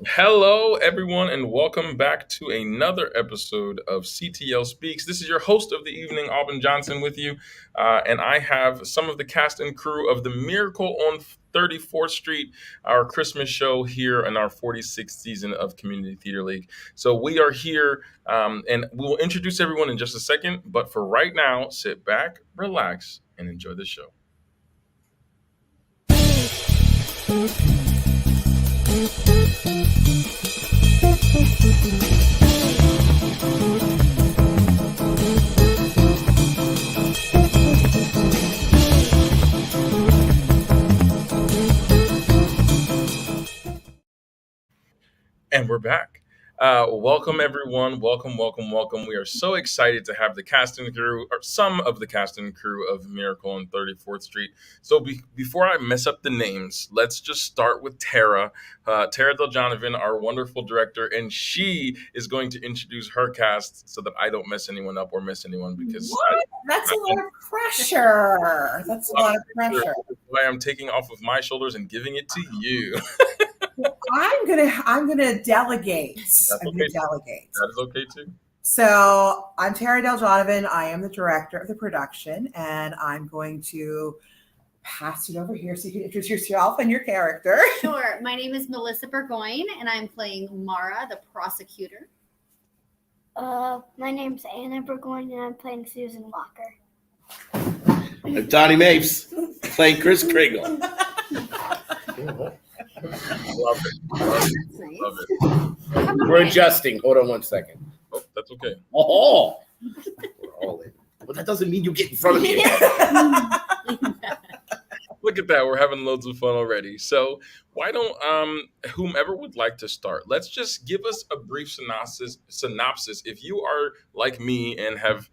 Hello, everyone, and welcome back to another episode of CTL Speaks. This is your host of the evening, Alvin Johnson, with you, and I have some of the cast and crew of the Miracle on 34th Street, our Christmas show here in our 46th season of Community Theater League. So we are here, and we will introduce everyone in just a second. But for right now, sit back, relax, and enjoy the show. And we're back. Welcome, everyone. Welcome, welcome, welcome. We are so excited to have the cast and crew, or some of the cast and crew of Miracle on 34th Street. So before I mess up the names, let's just start with Tara. Tara Del Donovan, our wonderful director, and she is going to introduce her cast so that I don't mess anyone up or miss anyone because What? That's a lot of pressure. That's a lot of pressure. why I'm taking off of my shoulders and giving it to you. I'm gonna delegate. I'm gonna Okay. delegate. That is okay too. So I'm Tara Del Donovan. I am the director of the production, and I'm going to pass it over here so you can introduce yourself and your character. Sure. My name is Melissa Burgoyne, and I'm playing Mara, the prosecutor. My name's Anna Burgoyne, and I'm playing Susan Walker. I'm Donnie Mapes, playing Chris Kringle. Love it. Love it. Nice. Love it. We're adjusting. Hold on 1 second. Oh, that's okay. Oh, we're all in. But that doesn't mean you get in front of me. Look at that. We're having loads of fun already. So why don't whomever would like to start, let's just give us a brief synopsis. If you are like me and have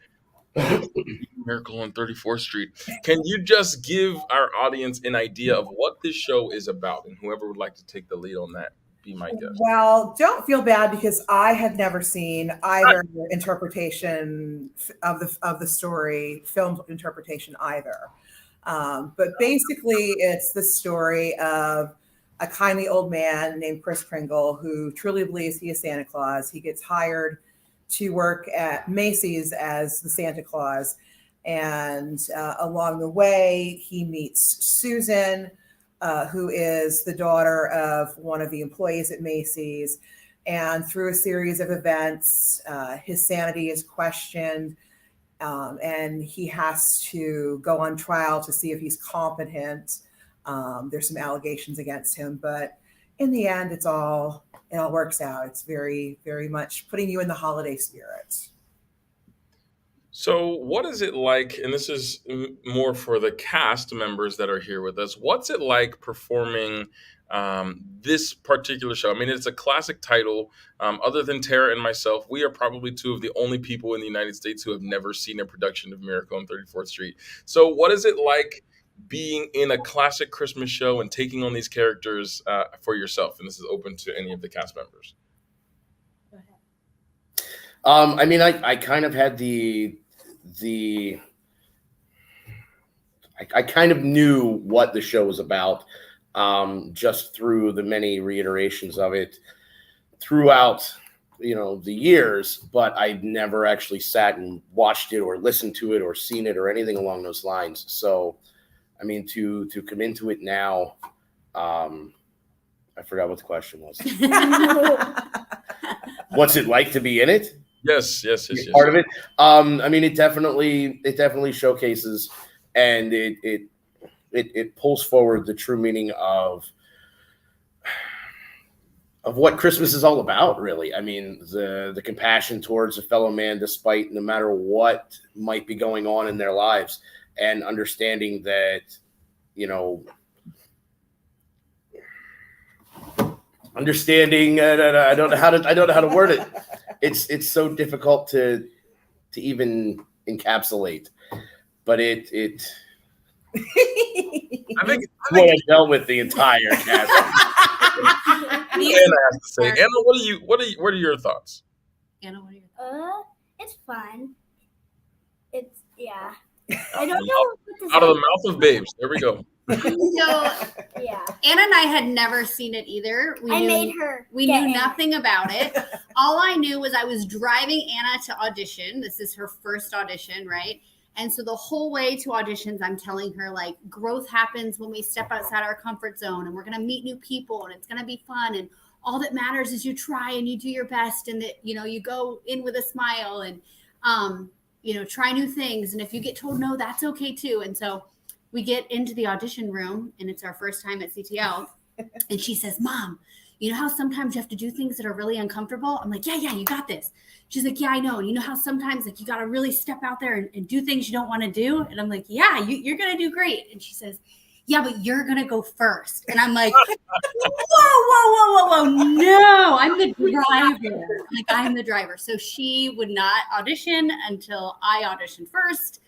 Miracle on 34th Street, can you just give our audience an idea of what this show is about? And whoever would like to take the lead on that, be my guest. Well, don't feel bad because I had never seen either interpretation of the story, film interpretation either. But basically, it's the story of a kindly old man named Chris Kringle who truly believes he is Santa Claus. He gets hired to work at Macy's as the Santa Claus. And along the way, he meets Susan, who is the daughter of one of the employees at Macy's. And through a series of events, his sanity is questioned, and he has to go on trial to see if he's competent. There's some allegations against him, but in the end, it all works out. It's very, very much putting you in the holiday spirit. So, what is it like? And this is more for the cast members that are here with us. What's it like performing this particular show? I mean, it's a classic title. Other than Tara and myself, we are probably two of the only people in the United States who have never seen a production of Miracle on 34th Street. So, what is it like being in a classic Christmas show and taking on these characters for yourself? And this is open to any of the cast members. I mean, I kind of had I kind of knew what the show was about just through the many reiterations of it throughout, the years, but I'd never actually sat and watched it or listened to it or seen it or anything along those lines. So, I mean, to come into it now, I forgot what the question was. What's it like to be in it? Yes. Part of it. I mean, it definitely showcases and it pulls forward the true meaning of what Christmas is all about, really. I mean, the compassion towards a fellow man, despite no matter what might be going on in their lives, and understanding that, I don't know how to word it. It's so difficult to even encapsulate, but I think what I dealt with the entire cast. Anna has to say, Anna, what are your thoughts? Anna, what are your thoughts? It's fun. I don't know what to Out of say. the mouth of babes. There we go. So Yeah. Anna and I had never seen it either. I made her. We get knew in. nothing about it. All I knew was I was driving Anna to audition. This is her first audition, right? And so the whole way to auditions, I'm telling her, like, growth happens when we step outside our comfort zone, and we're going to meet new people, and it's going to be fun. And all that matters is you try and you do your best, and that, you know, you go in with a smile and, you know, try new things. And if you get told no, that's okay too. And so we get into the audition room, and it's our first time at CTL. And she says, Mom, you know how sometimes you have to do things that are really uncomfortable? I'm like, yeah, you got this. She's like, yeah, I know. And you know how sometimes, like, you got to really step out there and do things you don't want to do? And I'm like, yeah, you're going to do great. And she says, yeah, but you're going to go first. And I'm like, whoa. No, I'm the driver. Like, I'm the driver. So she would not audition until I auditioned first.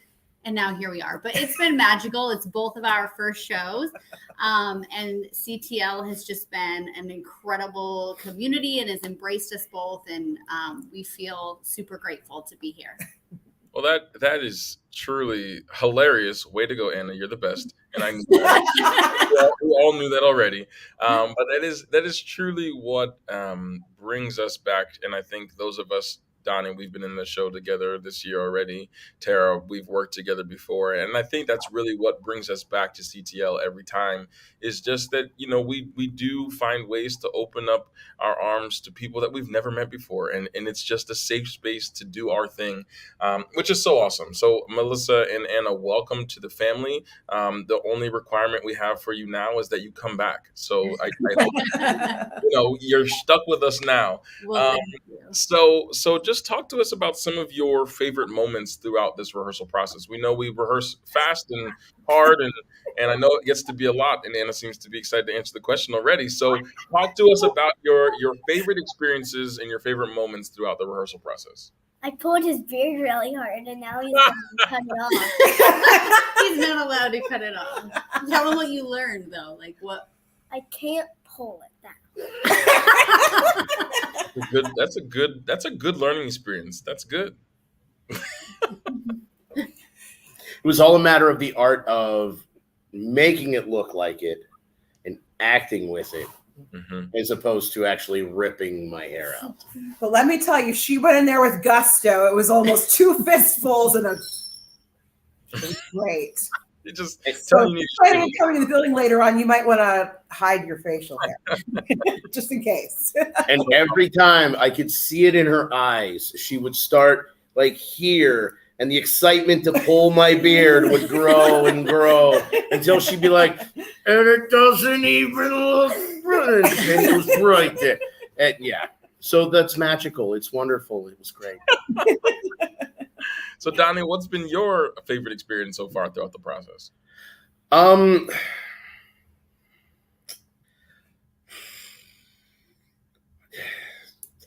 And now here we are. But it's been magical. It's both of our first shows. And CTL has just been an incredible community and has embraced us both. And we feel super grateful to be here. Well, that is truly hilarious. Way to go, Anna. You're the best. And I knew that. We all knew that already. But that is truly what brings us back. And I think those of us, Donnie, we've been in the show together this year already. Tara, we've worked together before. And I think that's really what brings us back to CTL every time, is just that, you know, we do find ways to open up our arms to people that we've never met before. And it's just a safe space to do our thing, which is so awesome. So Melissa and Anna, welcome to the family. The only requirement we have for you now is that you come back. So I hope, you know, you're stuck with us now. Well, thank you. So just talk to us about some of your favorite moments throughout this rehearsal process. We know we rehearse fast and hard, and I know it gets to be a lot, and Anna seems to be excited to answer the question already. So talk to us about your favorite experiences and your favorite moments throughout the rehearsal process. I pulled his beard really hard, and now he's going to cut it off. He's not allowed to cut it off. Tell him what you learned, though. Like, what? I can't pull it down. That's a good learning experience. That's good. It was all a matter of the art of making it look like it and acting with it, as opposed to actually ripping my hair out. But let me tell you, she went in there with gusto. It was almost 2 fistfuls and a great. It just So telling you planning on coming to the building later on, you might want to hide your facial hair, just in case. And every time I could see it in her eyes, she would start like here, and the excitement to pull my beard would grow and grow until she'd be like, and it doesn't even look right. And it was right there. And yeah. So that's magical. It's wonderful. It was great. So Donnie, what's been your favorite experience so far throughout the process? I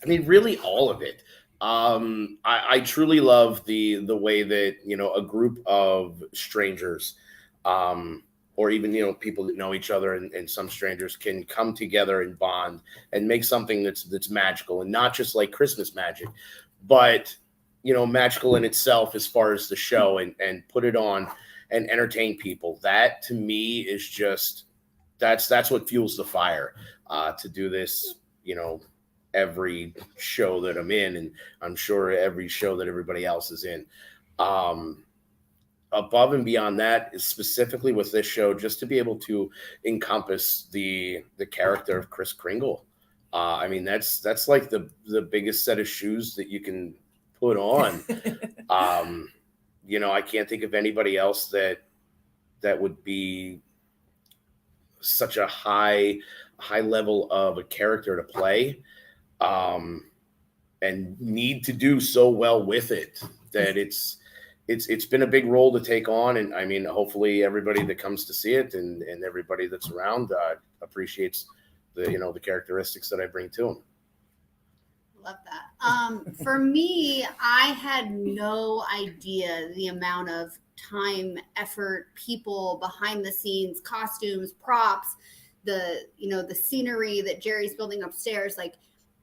mean, really all of it. I truly love the way that, you know, a group of strangers, or even, you know, people that know each other and some strangers can come together and bond and make something that's magical, and not just like Christmas magic, but, you know, magical in itself as far as the show, and put it on and entertain people. That to me is just, that's what fuels the fire, to do this, you know, every show that I'm in, and I'm sure every show that everybody else is in. Above and beyond that is specifically with this show, just to be able to encompass the character of Kris Kringle. I mean, that's like the biggest set of shoes that you can put on. You know, I can't think of anybody else that would be such a high level of a character to play, and need to do so well with it, that it's been a big role to take on. And I mean, hopefully everybody that comes to see it and everybody that's around appreciates the characteristics that I bring to them. Love that. For me, I had no idea the amount of time, effort, people behind the scenes, costumes, props, the scenery that Jerry's building upstairs. Like,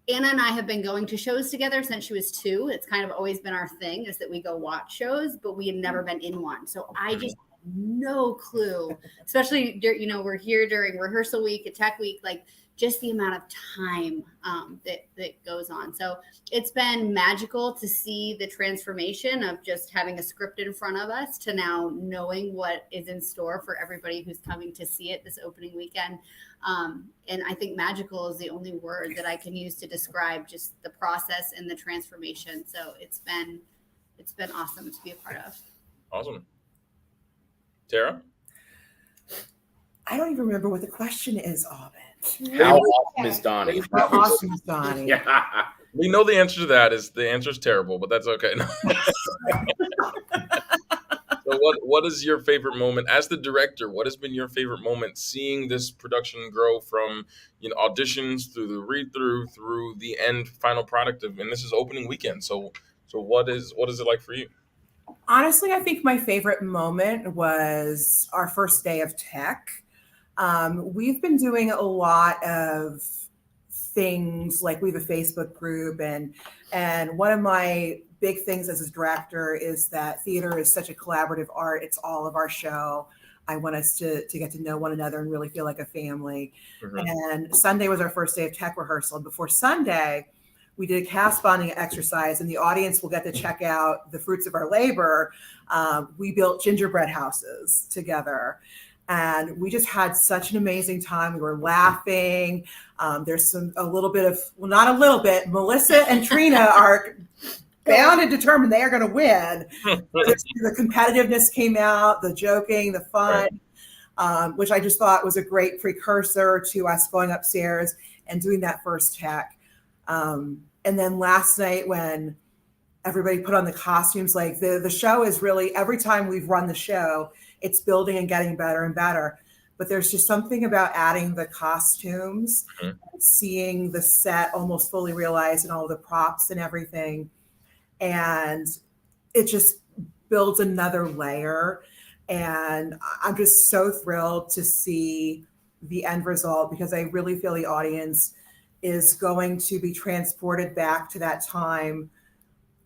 Anna and I have been going to shows together since she was 2. It's kind of always been our thing, is that we go watch shows, but we had never been in one. So I just no clue, especially, we're here during rehearsal week at Tech Week, like just the amount of time that goes on. So it's been magical to see the transformation of just having a script in front of us to now knowing what is in store for everybody who's coming to see it this opening weekend. And I think magical is the only word that I can use to describe just the process and the transformation. So it's been awesome to be a part of. Awesome. Tara? I don't even remember what the question is, Aubin. How awesome is Donnie? How awesome is Donnie? Yeah. We know the answer to that is the answer is terrible, but that's okay. So what is your favorite moment as the director? What has been your favorite moment seeing this production grow from auditions through the read through the end final product and this is opening weekend. So what is it like for you? Honestly, I think my favorite moment was our first day of Tech. We've been doing a lot of things, like we have a Facebook group, and one of my big things as a director is that theater is such a collaborative art. It's all of our show. I want us to get to know one another and really feel like a family. Mm-hmm. And Sunday was our first day of Tech rehearsal. And before Sunday, we did a cast bonding exercise, and the audience will get to check out the fruits of our labor. We built gingerbread houses together. And we just had such an amazing time. We were laughing. There's not a little bit. Melissa and Trina are bound and determined they are going to win. The competitiveness came out, the joking, the fun, which I just thought was a great precursor to us going upstairs and doing that first Tech. And then last night when everybody put on the costumes, like the show is really, every time we've run the show, it's building and getting better and better. But there's just something about adding the costumes, seeing the set almost fully realized and all the props and everything. And it just builds another layer. And I'm just so thrilled to see the end result, because I really feel the audience is going to be transported back to that time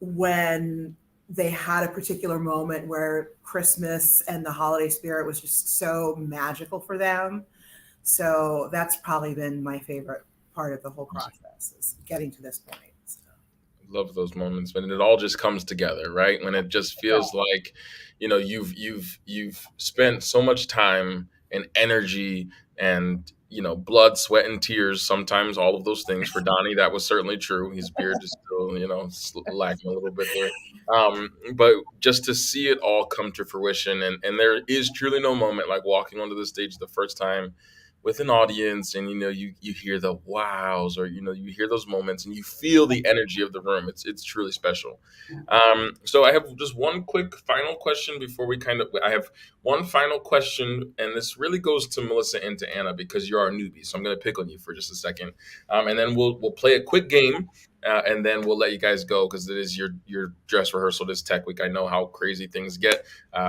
when they had a particular moment where Christmas and the holiday spirit was just so magical for them. So that's probably been my favorite part of the whole process, is getting to this point. So. Love those moments when it all just comes together, right? When it just feels like, you've spent so much time and energy and blood, sweat, and tears, sometimes all of those things. For Donnie, that was certainly true. His beard is still, lacking a little bit there. But just to see it all come to fruition, and there is truly no moment like walking onto the stage the first time with an audience, and you hear the wows, or you hear those moments and you feel the energy of the room. It's truly special. So I have just one quick final question before I have one final question, and this really goes to Melissa and to Anna, because you're our newbie. So I'm going to pick on you for just a second, and then we'll play a quick game, and then we'll let you guys go, because it is your dress rehearsal this Tech Week. I know how crazy things get,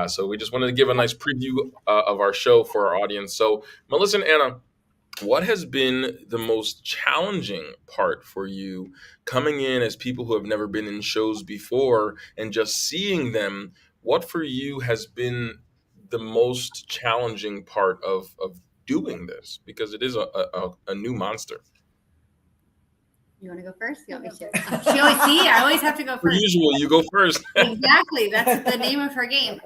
so we just wanted to give a nice preview of our show for our audience. So Melissa and Anna, what has been the most challenging part for you coming in as people who have never been in shows before and just seeing them? What for you has been the most challenging part of doing this? Because it is a new monster. You want to go first? You want me to? I always have to go first. As usual, you go first. Exactly. That's the name of her game.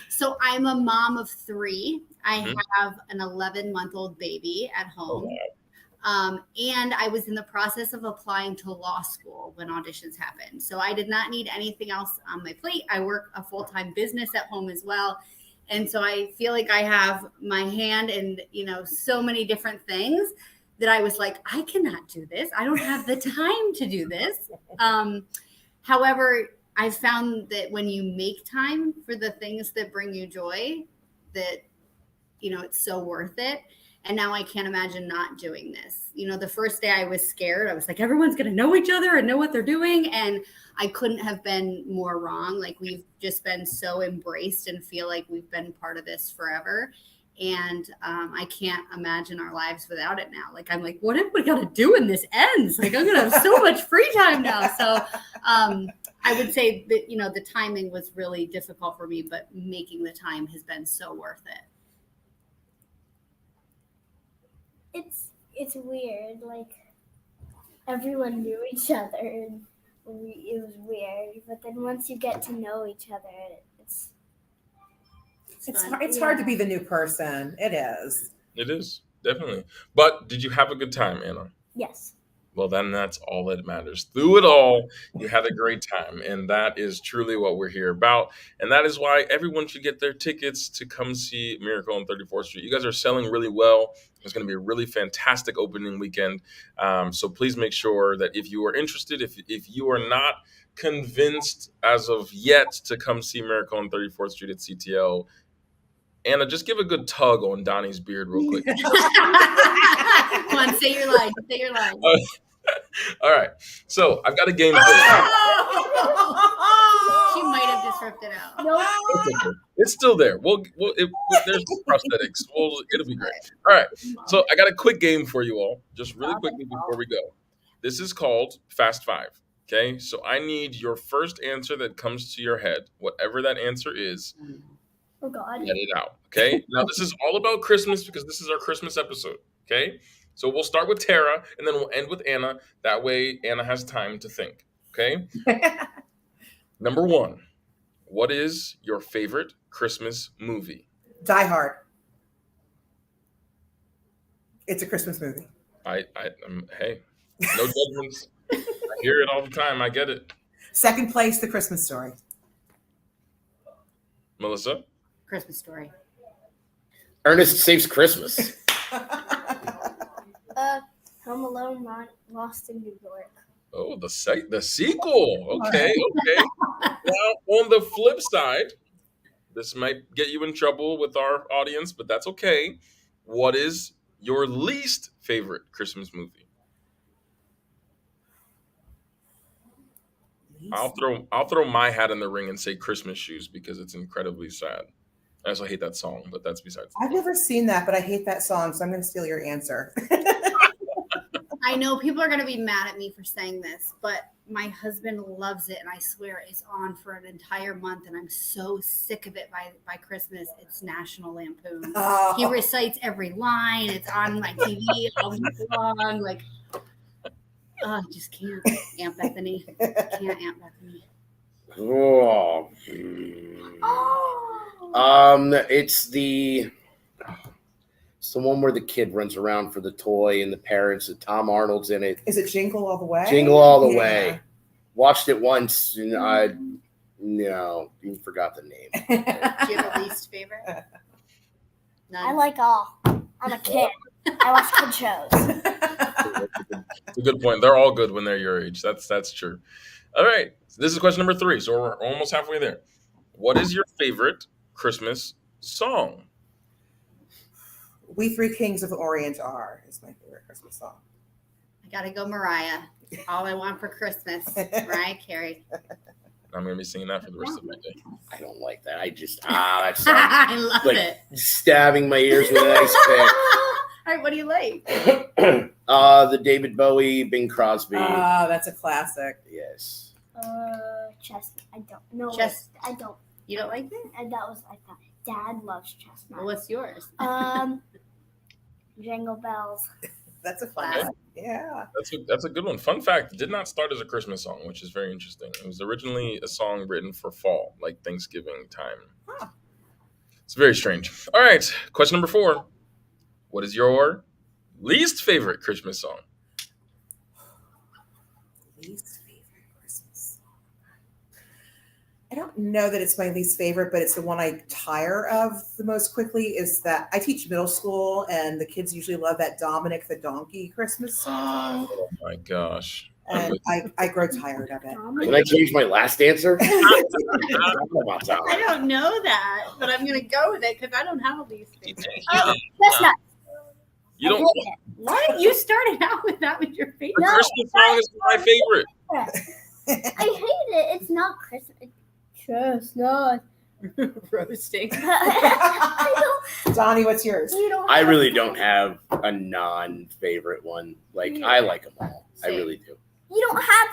So I'm a mom of 3. I have an 11-month-old baby at home. Oh, wow. And I was in the process of applying to law school when auditions happened. So I did not need anything else on my plate. I work a full-time business at home as well. And so I feel like I have my hand in, so many different things that I was like, I cannot do this. I don't have the time to do this. However, I've found that when you make time for the things that bring you joy, that, it's so worth it. And now I can't imagine not doing this. The first day I was scared. I was like, everyone's going to know each other and know what they're doing. And I couldn't have been more wrong. Like, we've just been so embraced and feel like we've been part of this forever. And I can't imagine our lives without it now. Like, I'm like, what have we got to do when this ends? Like, I'm going to have so much free time now. So I would say that, the timing was really difficult for me, but making the time has been so worth it. It's weird. Like everyone knew each other, and it was weird. But then once you get to know each other, it's fun. It's hard to be the new person. It is. It is, definitely. But did you have a good time, Anna? yes. Well, then that's all that matters. Through it all, you had a great time. And that is truly what we're here about. And that is why everyone should get their tickets to come see Miracle on 34th Street. You guys are selling really well. It's going to be a really fantastic opening weekend. So please make sure that if you are interested, if you are not convinced as of yet to come see Miracle on 34th Street at CTL, Anna, just give a good tug on Donnie's beard real quick. Come on, say your line. Say your line. All right. So I've got a game for you. She might have just ripped it out. No. It's okay. It's still there. There's prosthetics. It'll be great. All right. So I got a quick game for you all, just really quickly before we go. This is called Fast Five. Okay. So I need your first answer that comes to your head, whatever that answer is. Oh God. Get it out. Okay. Now this is all about Christmas because this is our Christmas episode. Okay. So we'll start with Tara and then we'll end with Anna. That way Anna has time to think. Okay. Number one, what is your favorite Christmas movie? Die Hard. It's a Christmas movie. Hey, no judgments. I hear it all the time. I get it. Second place, The Christmas Story. Melissa? Christmas Story. Ernest Saves Christmas. Home Alone, Lost in New York. Oh, the sequel. Okay. Now, on the flip side, this might get you in trouble with our audience, but that's okay. What is your least favorite Christmas movie? I'll throw my hat in the ring and say Christmas Shoes because it's incredibly sad. I also hate that song, but that's besides the I've never seen that, but I hate that song, so I'm going to steal your answer. I know people are going to be mad at me for saying this, but my husband loves it, and I swear it's on for an entire month, and I'm so sick of it by Christmas. It's National Lampoon. Oh. He recites every line. It's on my TV all month long. Like, I just can't. Aunt Bethany. Can't Aunt Bethany. Oh. It's the one where the kid runs around for the toy and the parents, and Tom Arnold's in it. Is it Jingle All the Way? Jingle All the Yeah. Way. Watched it once and I even forgot the name. Do you have a least favorite? None. I like all. I'm a kid. I watch kid shows. It's a good point. They're all good when they're your age. That's true. All right. This is question number 3. So we're almost halfway there. What is your favorite Christmas song? We Three Kings of the Orient Are is my favorite Christmas song. I gotta go Mariah. All I Want for Christmas. Mariah Carey. I'm going to be singing that for the rest of my day. I don't like that. I just that sounds I love like it. stabbing my ears with an ice All right, what do you like? pick. The David Bowie, Bing Crosby. Oh, that's a classic. Yes. Chestnut. I don't know. I don't. You don't like it? And that was I thought. Dad loves chestnut. Well, what's yours? Jingle bells. That's a fun Classic. one. Yeah. That's a good one. Fun fact, it did not start as a Christmas song, which is very interesting. It was originally a song written for fall, like Thanksgiving time. Huh. It's very strange. All right, question number 4. What is your least favorite Christmas song? Least favorite Christmas song. I don't know that it's my least favorite, but it's the one I tire of the most quickly. Is that I teach middle school, and the kids usually love that Dominic the Donkey Christmas song, Oh my gosh. and I grow tired of it. Can I change my last answer? I don't know that, but I'm gonna go with it because I don't have a least favorite. Oh, chestnut. You don't. What? You started out with that with your The favorite. Christmas song is my favorite. I hate it. It's not Christmas. Chestnut. Roasting. I Donnie, what's yours? don't. You don't. I have- really don't have a non-favorite one. Like I like them all. I Same. really do. You don't have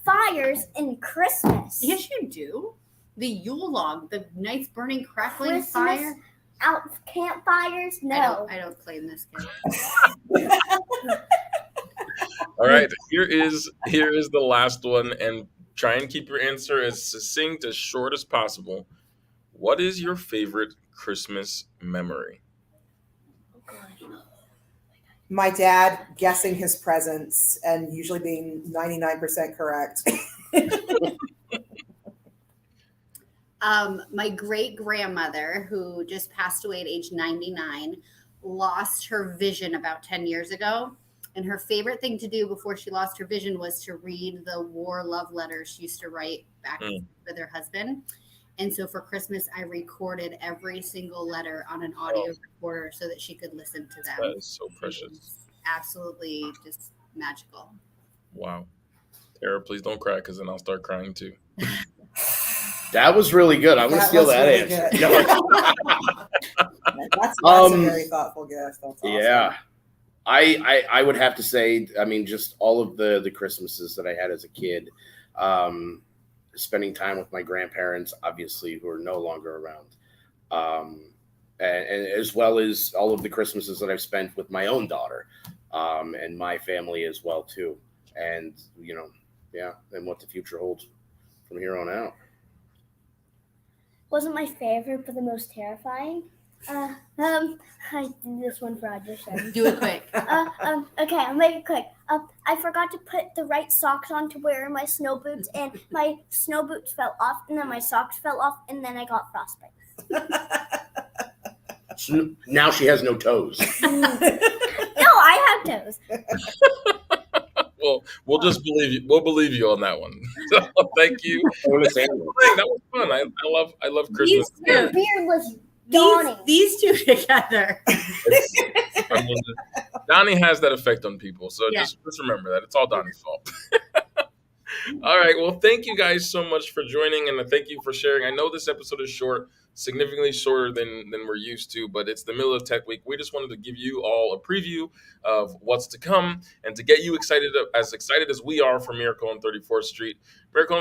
fires in Christmas. Yes, you do. The Yule log, the nice burning crackling Christmas fire. out campfires? No. I don't claim this kid. All right, here is the last one, and try and keep your answer as succinct, as short as possible. What is your favorite Christmas memory? My dad guessing his presents and usually being 99% correct. My great grandmother, who just passed away at age 99, lost her vision about 10 years ago. And her favorite thing to do before she lost her vision was to read the war love letters she used to write back with her husband. And so for Christmas, I recorded every single letter on an audio recorder so that she could listen to them. That is so It precious. was absolutely just magical. Wow. Tara, please don't cry, because then I'll start crying too. That was really good. I'm going to steal was that really answer. good. That's a very thoughtful gift. That's awesome. Yeah. I would have to say, I mean, just all of the Christmases that I had as a kid, spending time with my grandparents, obviously, who are no longer around, and as well as all of the Christmases that I've spent with my own daughter, and my family as well too, and and what the future holds from here on out. Wasn't my favorite, but the most terrifying. I did this one for audition. Do it quick. Okay, I'll make it quick. I forgot to put the right socks on to wear in my snow boots, and my snow boots fell off, and then my socks fell off, and then I got frostbite. So now she has no toes. No, I have toes. Well, we'll just believe you. We'll believe you on that one. So, thank you. That was fun. I love Christmas. Your beard was dawning. These two together. I mean, Donnie has that effect on people, so Yeah. just remember that it's all Donnie's fault. All right. Well, thank you guys so much for joining, and thank you for sharing. I know this episode is short, significantly shorter than we're used to, but it's the middle of Tech Week. We just wanted to give you all a preview of what's to come and to get you excited as we are for Miracle on 34th Street. Miracle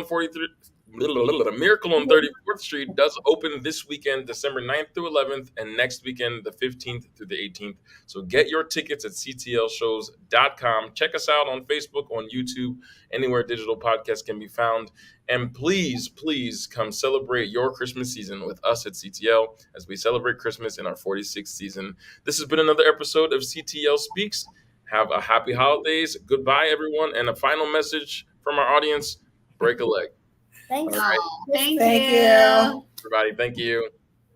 on 34th Street does open this weekend, December 9th through 11th, and next weekend, the 15th through the 18th. So get your tickets at ctlshows.com. Check us out on Facebook, on YouTube, anywhere digital podcasts can be found. And please, please come celebrate your Christmas season with us at CTL as we celebrate Christmas in our 46th season. This has been another episode of CTL Speaks. Have a happy holidays. Goodbye, everyone. And a final message from our audience, break a leg. Thanks. All right. Thank Thank you. you. Everybody, thank you.